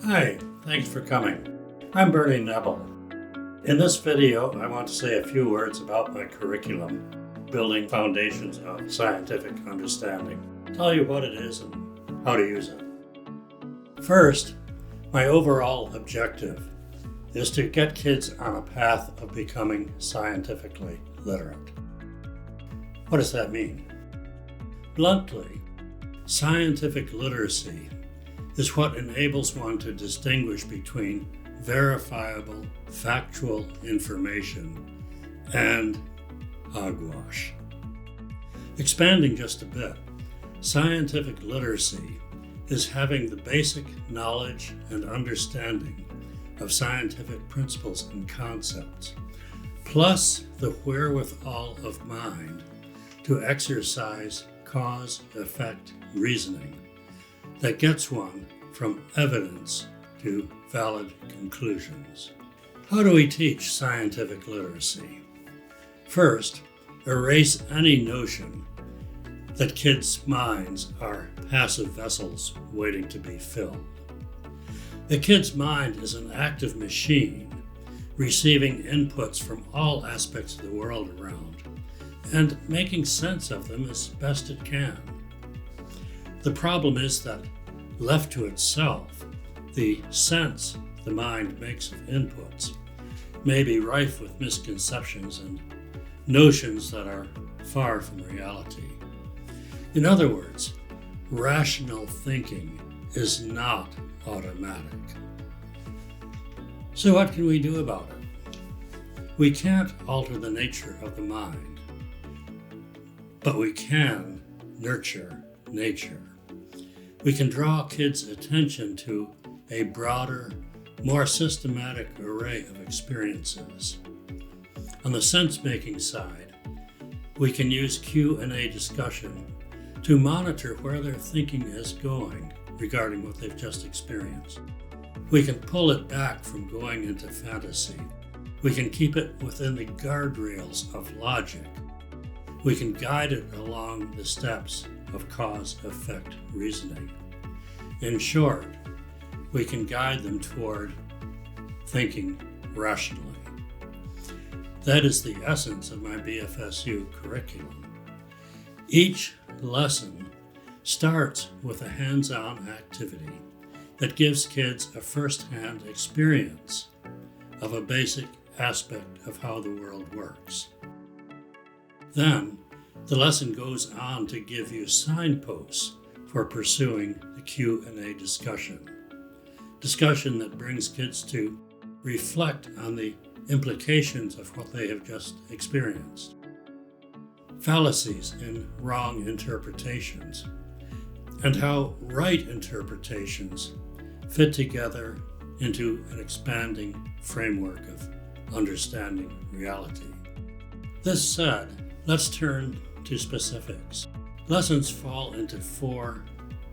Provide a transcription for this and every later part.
Hi, thanks for coming. I'm Bernie Nebel. In this video, I want to say a few words about my curriculum, Building Foundations of Scientific Understanding. Tell you what it is and how to use it. First, my overall objective is to get kids on a path of becoming scientifically literate. What does that mean? Bluntly, scientific literacy is what enables one to distinguish between verifiable, factual information and hogwash. Expanding just a bit, scientific literacy is having the basic knowledge and understanding of scientific principles and concepts, plus the wherewithal of mind to exercise cause-effect reasoning that gets one from evidence to valid conclusions. How do we teach scientific literacy? First, erase any notion that kids' minds are passive vessels waiting to be filled. The kid's mind is an active machine, receiving inputs from all aspects of the world around and making sense of them as best it can. The problem is that, left to itself, the sense the mind makes of inputs may be rife with misconceptions and notions that are far from reality. In other words, rational thinking is not automatic. So what can we do about it? We can't alter the nature of the mind, but we can nurture nature. We can draw kids' attention to a broader, more systematic array of experiences. On the sense-making side, we can use Q&A discussion to monitor where their thinking is going regarding what they've just experienced. We can pull it back from going into fantasy. We can keep it within the guardrails of logic. We can guide it along the steps of cause-effect reasoning. In short, we can guide them toward thinking rationally. That is the essence of my BFSU curriculum. Each lesson starts with a hands-on activity that gives kids a first-hand experience of a basic aspect of how the world works. Then, the lesson goes on to give you signposts for pursuing the Q&A discussion that brings kids to reflect on the implications of what they have just experienced, fallacies in wrong interpretations, and how right interpretations fit together into an expanding framework of understanding reality. This said, let's turn to specifics. Lessons fall into 4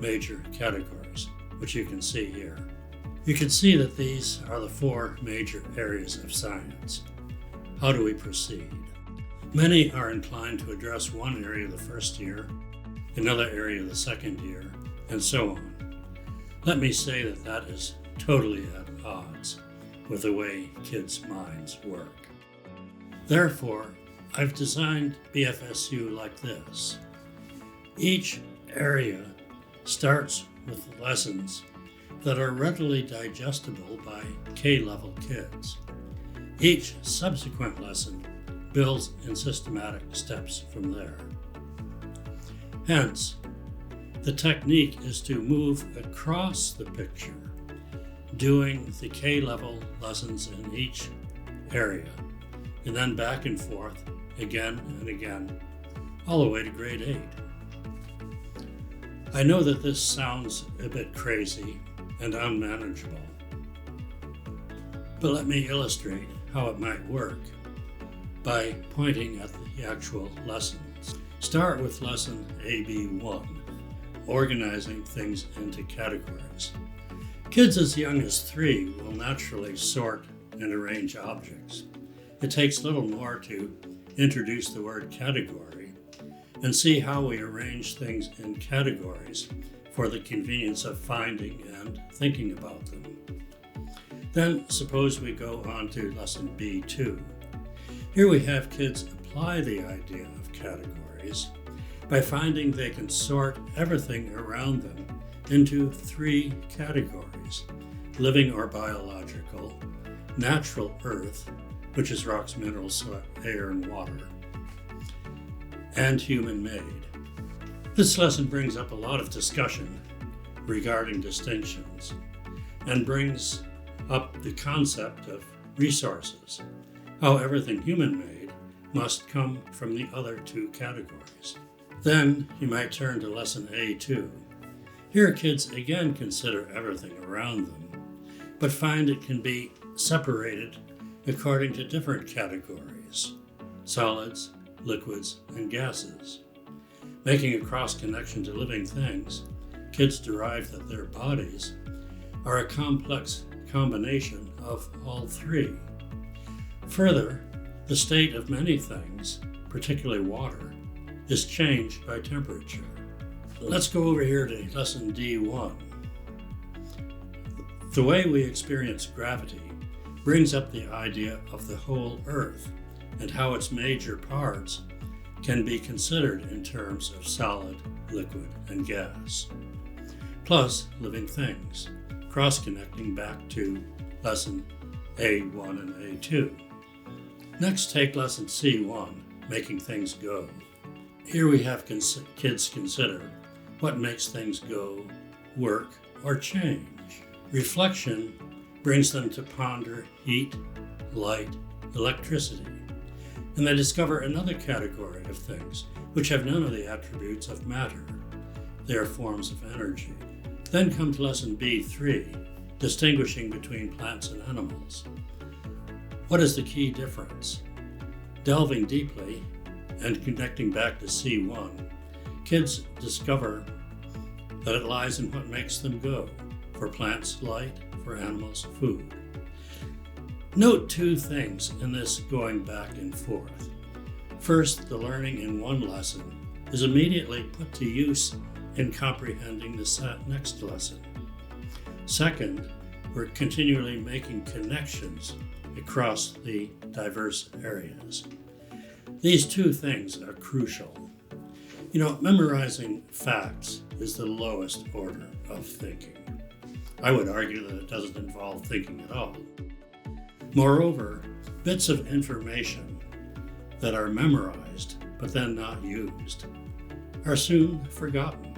major categories, which you can see here. You can see that these are the 4 major areas of science. How do we proceed? Many are inclined to address one area the first year, another area the second year, and so on. Let me say that that is totally at odds with the way kids' minds work. Therefore, I've designed BFSU like this. Each area starts with lessons that are readily digestible by K-level kids. Each subsequent lesson builds in systematic steps from there. Hence, the technique is to move across the picture, doing the K-level lessons in each area, and then back and forth again and again, all the way to grade 8. I know that this sounds a bit crazy and unmanageable, but let me illustrate how it might work by pointing at the actual lessons. Start with lesson AB1, organizing things into categories. Kids as young as 3 will naturally sort and arrange objects. It takes little more to introduce the word category and see how we arrange things in categories for the convenience of finding and thinking about them. Then suppose we go on to lesson B2. Here we have kids apply the idea of categories by finding they can sort everything around them into 3 categories: living or biological, natural earth, which is rocks, minerals, soil, air, and water, and human-made. This lesson brings up a lot of discussion regarding distinctions and brings up the concept of resources, how everything human-made must come from the other 2 categories. Then you might turn to lesson A2. Here kids again consider everything around them, but find it can be separated according to different categories: solids, liquids, and gases. Making a cross-connection to living things, kids derive that their bodies are a complex combination of all 3. Further, the state of many things, particularly water, is changed by temperature. Let's go over here to lesson D1. The way we experience gravity brings up the idea of the whole Earth and how its major parts can be considered in terms of solid, liquid, and gas, plus living things, cross-connecting back to lesson A1 and A2. Next, take lesson C1, making things go. Here we have kids consider what makes things go, work, or change. Reflection brings them to ponder heat, light, electricity, and they discover another category of things which have none of the attributes of matter. They are forms of energy. Then come to lesson B3, distinguishing between plants and animals. What is the key difference? Delving deeply and connecting back to C1, kids discover that it lies in what makes them go. For plants, light; for animals, food. Note 2 things in this going back and forth. First, the learning in one lesson is immediately put to use in comprehending the next lesson. Second, we're continually making connections across the diverse areas. These 2 things are crucial. Memorizing facts is the lowest order of thinking. I would argue that it doesn't involve thinking at all. Moreover, bits of information that are memorized but then not used are soon forgotten.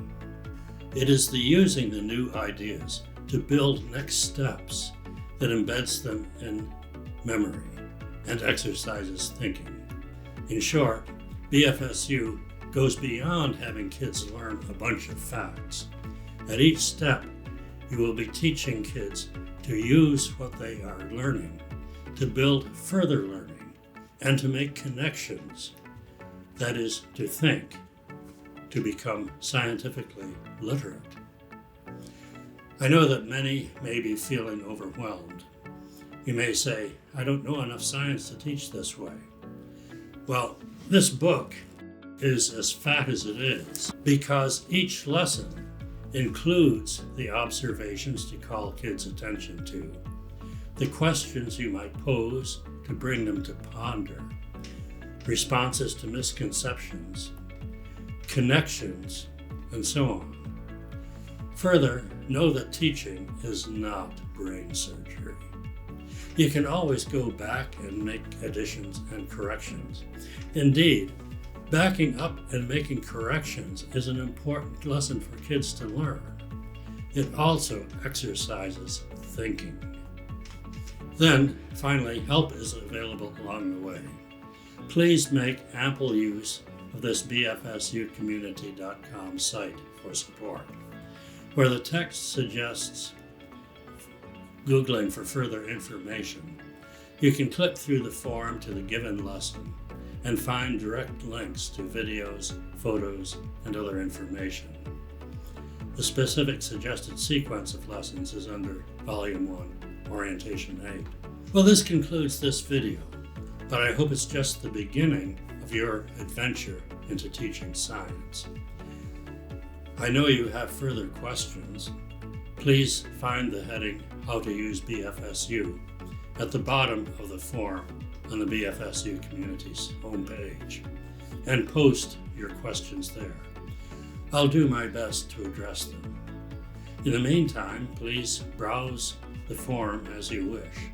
It is the using the new ideas to build next steps that embeds them in memory and exercises thinking. In short, BFSU goes beyond having kids learn a bunch of facts. At each step, you will be teaching kids to use what they are learning, to build further learning, and to make connections. That is, to think, to become scientifically literate. I know that many may be feeling overwhelmed. You may say, I don't know enough science to teach this way. Well, this book is as fat as it is because each lesson includes the observations to call kids' attention to, the questions you might pose to bring them to ponder, responses to misconceptions, connections, and so on. Further, know that teaching is not brain surgery. You can always go back and make additions and corrections. Indeed, backing up and making corrections is an important lesson for kids to learn. It also exercises thinking. Then, finally, help is available along the way. Please make ample use of this bfsucommunity.com site for support, where the text suggests Googling for further information. You can click through the form to the given lesson and find direct links to videos, photos, and other information. The specific suggested sequence of lessons is under Volume 1, Orientation 8. Well, this concludes this video, but I hope it's just the beginning of your adventure into teaching science. I know you have further questions. Please find the heading How to Use BFSU at the bottom of the form on the BFSU Community's homepage and post your questions there. I'll do my best to address them. In the meantime, please browse the form as you wish.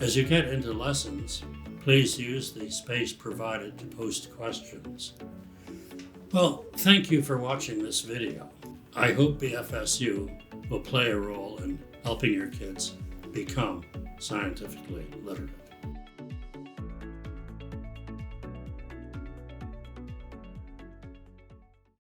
As you get into lessons, please use the space provided to post questions. Well, thank you for watching this video. I hope BFSU will play a role in helping your kids become scientifically literate.